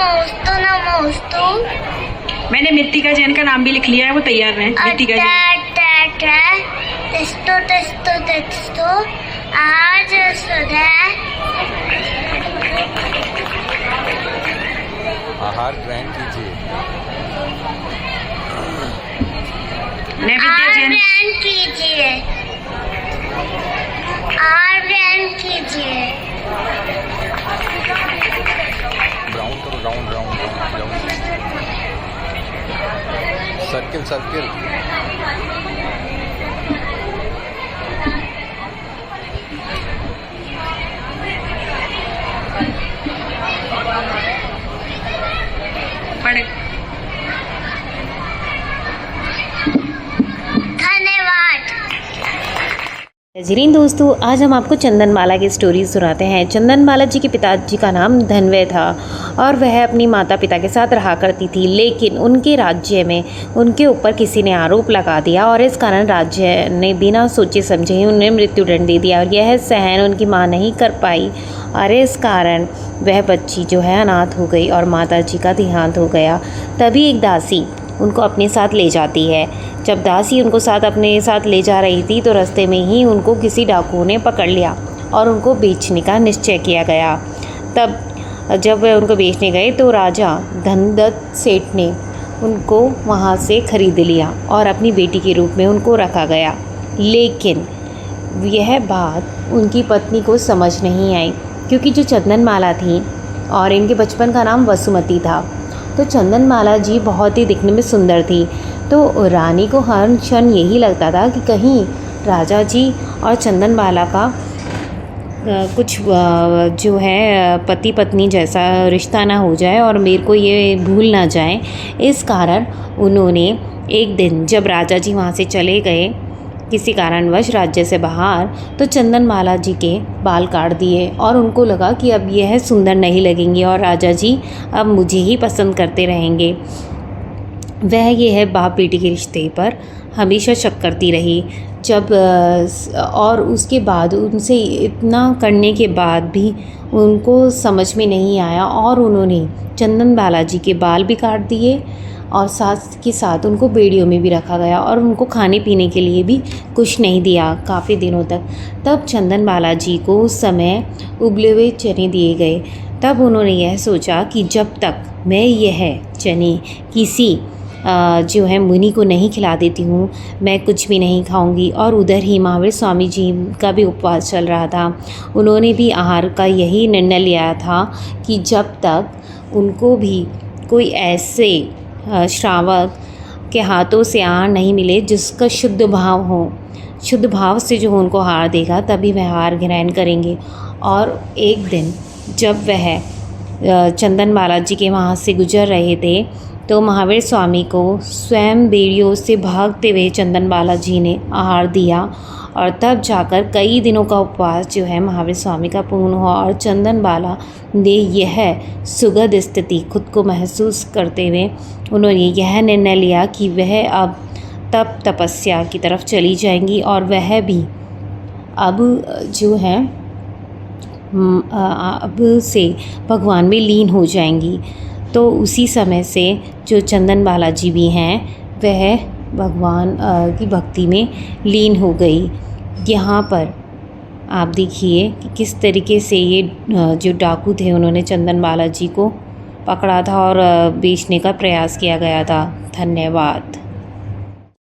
नमोस्तु। मैंने मृत्तिका जैन का नाम भी लिख लिया है, वो तैयार है। मृत्तिका जैन। तेस्तो आज आहार ग्रहण कीजिए। नैवेद्य जैन। आहार ग्रहण कीजिए। ब्राउन करो, round round round circle circle. नजरीन दोस्तों, आज हम आपको चंदनमाला की स्टोरी सुनाते हैं। चंदनमाला जी के पिताजी का नाम धनवय था और वह अपनी माता पिता के साथ रहा करती थी, लेकिन उनके राज्य में उनके ऊपर किसी ने आरोप लगा दिया और इस कारण राज्य ने बिना सोचे समझे ही उन्हें मृत्युदंड दे दिया और यह सहन उनकी माँ नहीं कर पाई और इस कारण वह बच्ची जो है अनाथ हो गई और माता जी का देहांत हो गया। तभी एक दासी उनको अपने साथ ले जाती है। जब दासी उनको अपने साथ ले जा रही थी तो रास्ते में ही उनको किसी डाकुओं ने पकड़ लिया और उनको बेचने का निश्चय किया गया। तब जब वे उनको बेचने गए तो राजा धनदत्त सेठ ने उनको वहाँ से खरीद लिया और अपनी बेटी के रूप में उनको रखा गया। लेकिन यह बात उनकी पत्नी को समझ नहीं आई, क्योंकि जो चंदनमाला थी और इनके बचपन का नाम वसुमती था, तो चंदनमाला जी बहुत ही दिखने में सुंदर थी। तो रानी को हर क्षण यही लगता था कि कहीं राजा जी और चंदनमाला का कुछ जो है पति पत्नी जैसा रिश्ता ना हो जाए और मेरे को ये भूल ना जाए। इस कारण उन्होंने एक दिन जब राजा जी वहाँ से चले गए किसी कारणवश राज्य से बाहर, तो चंदनमाला जी के बाल काट दिए और उनको लगा कि अब यह सुंदर नहीं लगेंगे और राजा जी अब मुझे ही पसंद करते रहेंगे। वह यह बाप बेटी के रिश्ते पर हमेशा शक करती रही। जब और उसके बाद उनसे इतना करने के बाद भी उनको समझ में नहीं आया और उन्होंने चंदनमाला जी के बाल भी काट दिए और साथ के साथ उनको बेड़ियों में भी रखा गया और उनको खाने पीने के लिए भी कुछ नहीं दिया काफ़ी दिनों तक। तब चंदनमाला जी को उस समय उबले हुए चने दिए गए। तब उन्होंने यह सोचा कि जब तक मैं यह चने किसी जो है मुनि को नहीं खिला देती हूँ, मैं कुछ भी नहीं खाऊंगी। और उधर ही महावीर स्वामी जी का भी उपवास चल रहा था। उन्होंने भी आहार का यही निर्णय लिया था कि जब तक उनको भी कोई ऐसे श्रावक के हाथों से आहार नहीं मिले जिसका शुद्ध भाव हो, शुद्ध भाव से जो उनको आहार देगा तभी वह आहार ग्रहण करेंगे। और एक दिन जब वह चंदनमाला जी के वहाँ से गुजर रहे थे तो महावीर स्वामी को स्वयं बेड़ियों से भागते हुए चंदनमाला जी ने आहार दिया और तब जाकर कई दिनों का उपवास जो है महावीर स्वामी का पूर्ण हुआ और चंदनमाला ने यह सुगध स्थिति खुद को महसूस करते हुए उन्होंने यह निर्णय लिया कि वह अब तप तपस्या की तरफ चली जाएंगी और वह भी अब जो है अब से भगवान में लीन हो जाएंगी। तो उसी समय से जो चंदनमाला जी भी हैं वह भगवान की भक्ति में लीन हो गई। यहाँ पर आप देखिए कि किस तरीके से ये जो डाकू थे उन्होंने चंदनमाला जी को पकड़ा था और बेचने का प्रयास किया गया था। धन्यवाद।